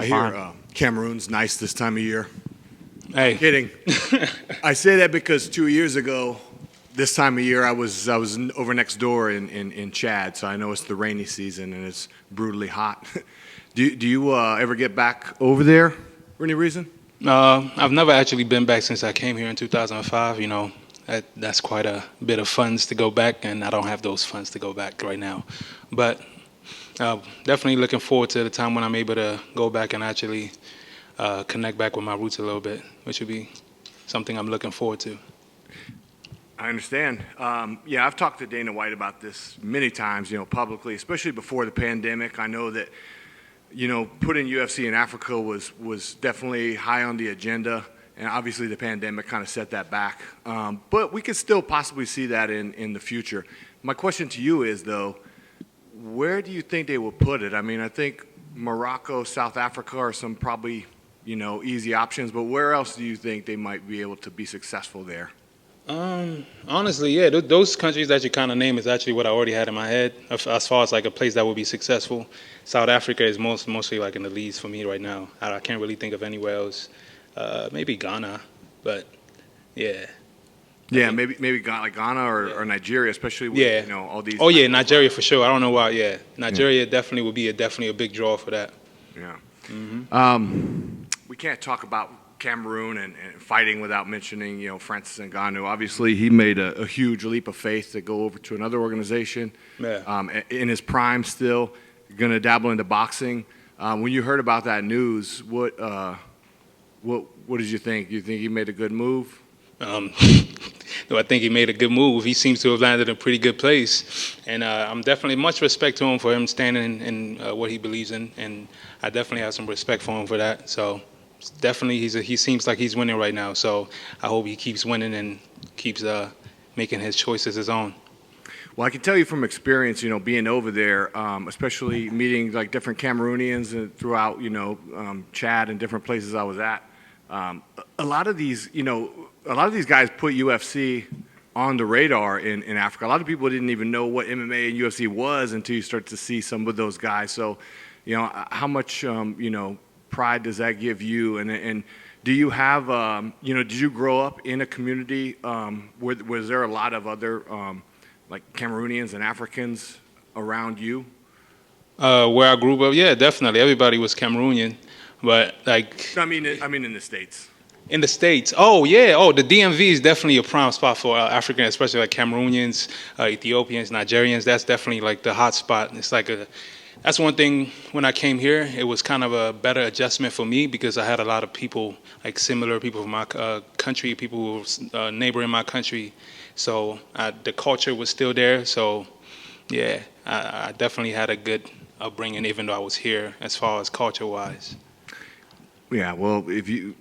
I hear Cameroon's nice this time of year. Hey. I'm kidding. I say that because 2 years ago, this time of year, I was over next door in Chad, so I know it's the rainy season and it's brutally hot. Do you ever get back over there for any reason? I've never actually been back since I came here in 2005. You know, that's quite a bit of funds to go back, and I don't have those funds to go back right now. But definitely looking forward to the time when I'm able to go back and actually connect back with my roots a little bit, which would be something I'm looking forward to. I understand. Yeah, I've talked to Dana White about this many times, publicly, especially before the pandemic. I know that, putting UFC in Africa was definitely high on the agenda, and obviously the pandemic kind of set that back. But we could still possibly see that in the future. My question to you is, though, where do you think they will put it? I mean, I think Morocco, South Africa are some probably, easy options, but where else do you think they might be able to be successful there? Honestly, yeah, those countries that you kind of name is actually what I already had in my head as far as like a place that would be successful. South Africa is mostly like in the leads for me right now. I can't really think of anywhere else. Maybe Ghana, but yeah. Yeah, maybe Ghana or Nigeria, especially with all these. Oh yeah, Nigeria for sure. I don't know why. Yeah, Nigeria definitely would be definitely a big draw for that. Yeah. Mm-hmm. We can't talk about Cameroon and fighting without mentioning, Francis Ngannou. Obviously, he made a huge leap of faith to go over to another organization. Yeah. In his prime, still going to dabble into boxing. When you heard about that news, what did you think? You think he made a good move? No, I think he made a good move. He seems to have landed in a pretty good place, and I'm definitely much respect to him for him standing in what he believes in, and I definitely have some respect for him for that. So. Definitely, he seems like he's winning right now. So I hope he keeps winning and keeps making his choices his own. Well, I can tell you from experience, being over there, especially meeting like different Cameroonians throughout, Chad and different places I was at. A lot of these guys put UFC on the radar in Africa. A lot of people didn't even know what MMA and UFC was until you start to see some of those guys. So, how much, pride does that give you? And do you have, did you grow up in a community was there a lot of other like Cameroonians and Africans around you? Where I grew up, yeah, definitely. Everybody was Cameroonian, but like. I mean in the States. In the States, oh yeah, the DMV is definitely a prime spot for African, especially like Cameroonians, Ethiopians, Nigerians. That's definitely like the hot spot. It's like that's one thing when I came here, it was kind of a better adjustment for me because I had a lot of people, like similar people from my country, people who were neighboring my country. So the culture was still there. So yeah, I definitely had a good upbringing even though I was here as far as culture-wise. Yeah, well,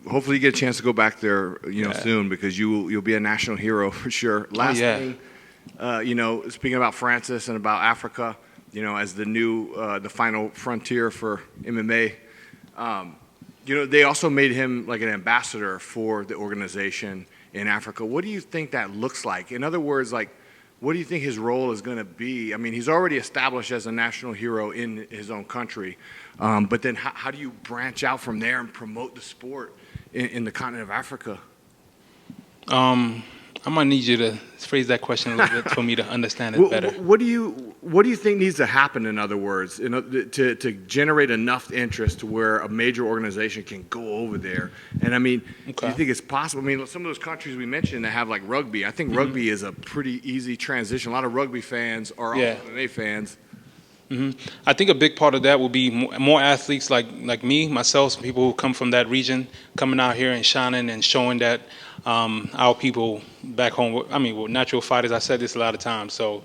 hopefully you get a chance to go back there, soon because you'll be a national hero for sure. Last thing, speaking about Francis and about Africa, as the final frontier for MMA, they also made him like an ambassador for the organization in Africa. What do you think that looks like? In other words, like, what do you think his role is going to be? I mean, he's already established as a national hero in his own country, but then how do you branch out from there and promote the sport in the continent of Africa? I might need you to phrase that question a little bit for me to understand it better. What do you think needs to happen, in other words, to generate enough interest to where a major organization can go over there? And I mean, do you think it's possible? I mean, some of those countries we mentioned that have like rugby, I think rugby is a pretty easy transition. A lot of rugby fans are also MMA fans. Mm-hmm. I think a big part of that will be more athletes like me, myself, some people who come from that region, coming out here and shining and showing that our people back home, we're natural fighters. I said this a lot of times. So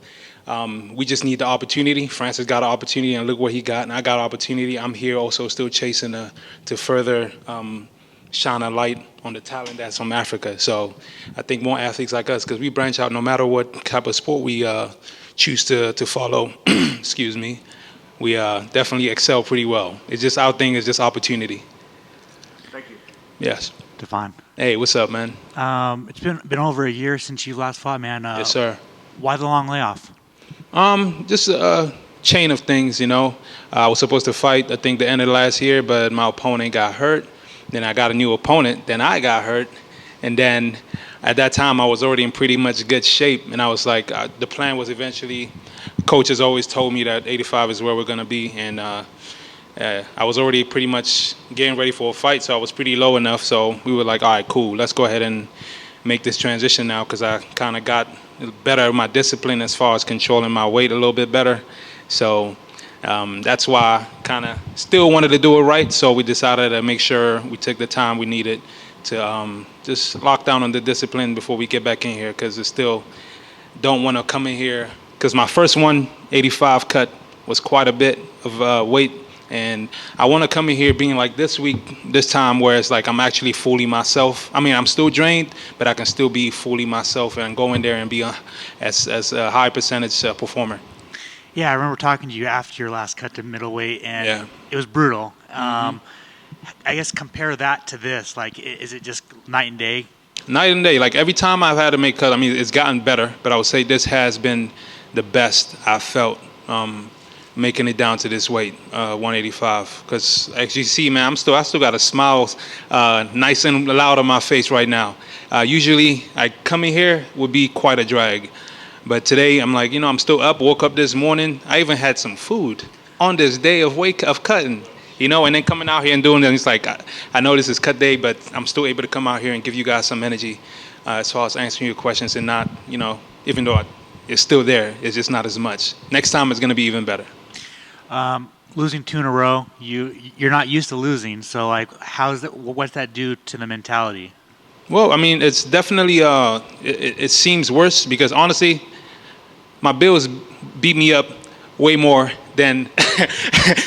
we just need the opportunity. Francis got an opportunity, and look what he got. And I got an opportunity. I'm here also still chasing to further shine a light on the talent that's from Africa. So I think more athletes like us, because we branch out no matter what type of sport we choose to follow, excuse me, we definitely excel pretty well. It's just our thing is just opportunity. Thank you. Yes. Tafon. Hey, what's up, man? It's been over a year since you last fought, man. Yes, sir. Why the long layoff? Just chain of things, you know. I was supposed to fight, I think, the end of last year, but my opponent got hurt. Then I got a new opponent. Then I got hurt. And then at that time, I was already in pretty much good shape. And I was like, the plan was eventually, coaches always told me that 85 is where we're going to be. And I was already pretty much getting ready for a fight, so I was pretty low enough. So we were like, all right, cool. Let's go ahead and make this transition now, because I kind of got better at my discipline as far as controlling my weight a little bit better. So that's why I kind of still wanted to do it right. So we decided to make sure we took the time we needed to just lock down on the discipline before we get back in here, because I still don't want to come in here. Because my first 185 cut was quite a bit of weight. And I want to come in here being like this time where it's like I'm actually fully myself. I mean, I'm still drained, but I can still be fully myself and go in there and be as a high percentage performer. Yeah, I remember talking to you after your last cut to middleweight, and it was brutal. I guess compare that to this. Like, is it just night and day? Night and day. Like, every time I've had to make cut, I mean, it's gotten better, but I would say this has been the best I've felt making it down to this weight, 185. Because as you see, man, I still got a smile nice and loud on my face right now. Usually, I come in here would be quite a drag. But today, I'm like, I'm still up, woke up this morning. I even had some food on this day of cutting, and then coming out here and doing it. It's like, I know this is cut day, but I'm still able to come out here and give you guys some energy as far as answering your questions and not, even though it's still there, it's just not as much. Next time, it's going to be even better. Losing 2 in a row, you're not used to losing. So, like, what's that do to the mentality? Well, I mean, it's definitely, it seems worse because, honestly, my Bills beat me up way more than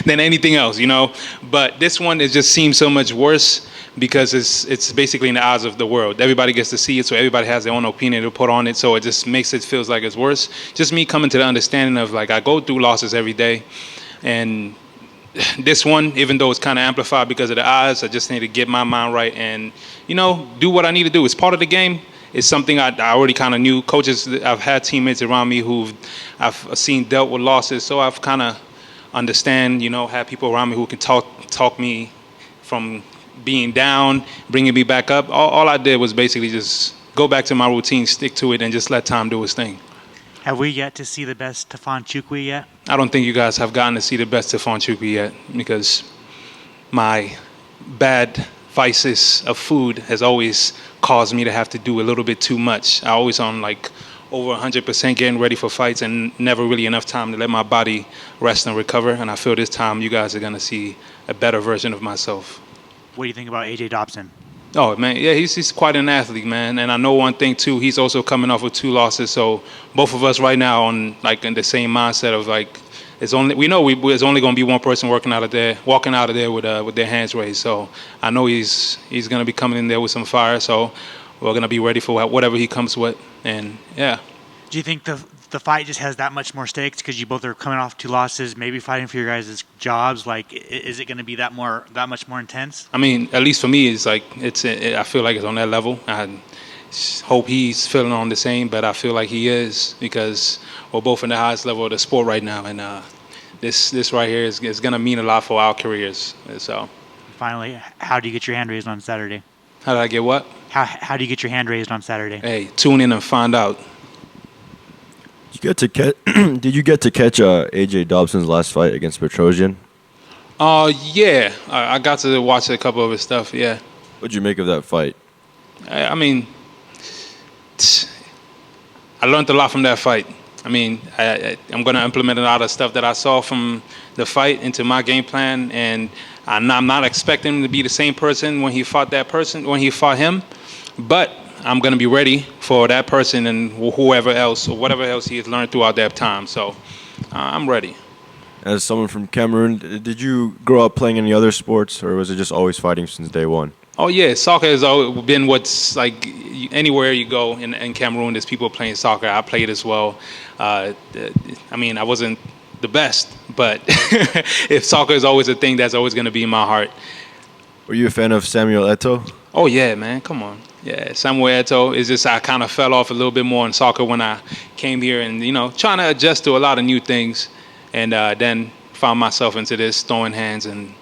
than anything else, But this one, it just seems so much worse because it's basically in the eyes of the world. Everybody gets to see it, so everybody has their own opinion to put on it. So it just makes it feels like it's worse. Just me coming to the understanding of, like, I go through losses every day, and this one, even though it's kind of amplified because of the eyes, I just need to get my mind right and, do what I need to do. It's part of the game. It's something I already kind of knew. Coaches, I've had teammates around me who I've seen dealt with losses, so I've kind of understand, had people around me who can talk me from being down, bringing me back up. All I did was basically just go back to my routine, stick to it, and just let time do its thing. Have we yet to see the best Tafon Nchukwi yet? I don't think you guys have gotten to see the best Tafon Nchukwi yet because my bad vices of food has always caused me to have to do a little bit too much. I always on like over 100% getting ready for fights and never really enough time to let my body rest and recover. And I feel this time you guys are going to see a better version of myself. What do you think about AJ Dobson? Oh, man, yeah, he's quite an athlete, man. And I know one thing, too, he's also coming off with 2 losses. So both of us right now in the same mindset of, like, there's only going to be one person walking out of there with their hands raised. So I know he's going to be coming in there with some fire. So we're going to be ready for whatever he comes with. And, yeah. Do you think the fight just has that much more stakes because you both are coming off 2 losses, maybe fighting for your guys' jobs? Like, is it going to be that much more intense? I mean, at least for me, it's like I feel like it's on that level. I hope he's feeling on the same, but I feel like he is because we're both in the highest level of the sport right now, and this right here is going to mean a lot for our careers. So, finally, how do you get your hand raised on Saturday? How did I get what? How do you get your hand raised on Saturday? Hey, tune in and find out. Did you get to catch AJ Dobson's last fight against Petrosian? Yeah, I got to watch a couple of his stuff. Yeah. What'd you make of that fight? I mean, I learned a lot from that fight. I mean, I'm going to implement a lot of stuff that I saw from the fight into my game plan, and I'm not expecting him to be the same person when he fought him, but I'm going to be ready for that person and whoever else or whatever else he has learned throughout that time. So I'm ready. As someone from Cameroon, did you grow up playing any other sports, or was it just always fighting since day one? Oh, yeah. Soccer has always been what's like anywhere you go in Cameroon, there's people playing soccer. I played as well. I mean, I wasn't the best, but if soccer is always a thing, that's always going to be in my heart. Were you a fan of Samuel Eto'o? Oh, yeah, man. Come on. Yeah, Samuel Eto'o is just I kind of fell off a little bit more in soccer when I came here and, trying to adjust to a lot of new things. and then found myself into this throwing hands and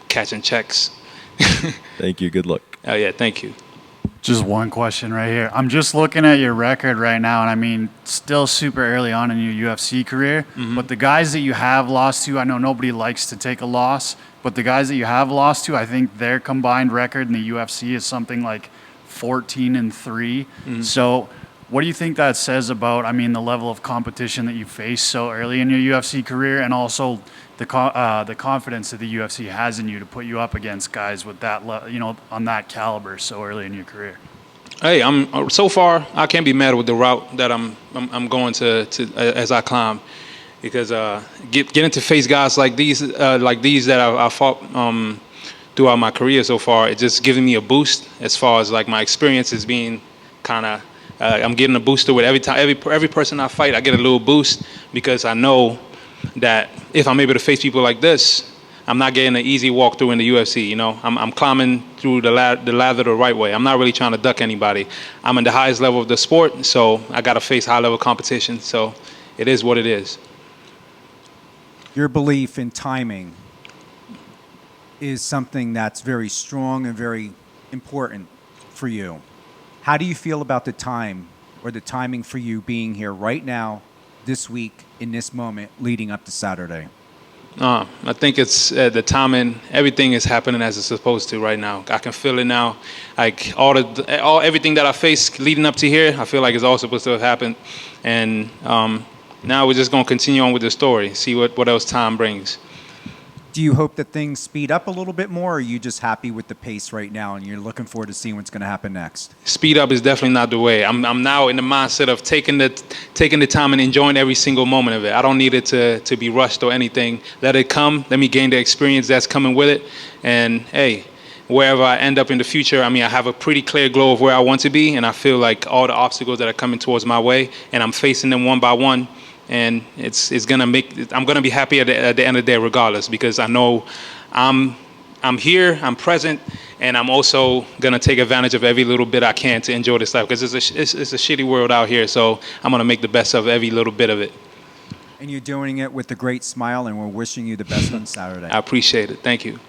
catching checks. Thank you. Good luck. Oh yeah, thank you. Just one question right here. I'm just looking at your record right now, and I mean, still super early on in your UFC career, but the guys that you have lost to, I know nobody likes to take a loss, but the guys that you have lost to, I think their combined record in the UFC is something like 14-3. So what do you think that says about, I mean, the level of competition that you face so early in your UFC career, and also the confidence that the UFC has in you to put you up against guys with that, on that caliber so early in your career? Hey, I'm so far I can't be mad with the route that I'm going to as I climb, because getting to face guys like these that I fought throughout my career so far, it just giving me a boost as far as like my experience is being kind of. I'm getting a booster with every person I fight. I get a little boost because I know that if I'm able to face people like this, I'm not getting an easy walkthrough in the UFC. You know, I'm climbing through the ladder the right way. I'm not really trying to duck anybody. I'm in the highest level of the sport, so I got to face high level competition. So it is what it is. Your belief in timing is something that's very strong and very important for you. How do you feel about the time or the timing for you being here right now, this week, in this moment, leading up to Saturday? I think it's the timing. Everything is happening as it's supposed to right now. I can feel it now. Like everything that I faced leading up to here, I feel like it's all supposed to have happened. And now we're just going to continue on with the story, see what else time brings. Do you hope that things speed up a little bit more, or are you just happy with the pace right now and you're looking forward to seeing what's going to happen next? Speed up is definitely not the way. I'm now in the mindset of taking the time and enjoying every single moment of it. I don't need it to be rushed or anything. Let it come. Let me gain the experience that's coming with it. And hey, wherever I end up in the future, I mean, I have a pretty clear glow of where I want to be, and I feel like all the obstacles that are coming towards my way, and I'm facing them one by one. And it's gonna I'm gonna be happy at the end of the day regardless, because I know I'm here, I'm present, and I'm also gonna take advantage of every little bit I can to enjoy this life, because it's a shitty world out here. So I'm gonna make the best of every little bit of it. And you're doing it with a great smile, and we're wishing you the best on Saturday. I appreciate it. Thank you.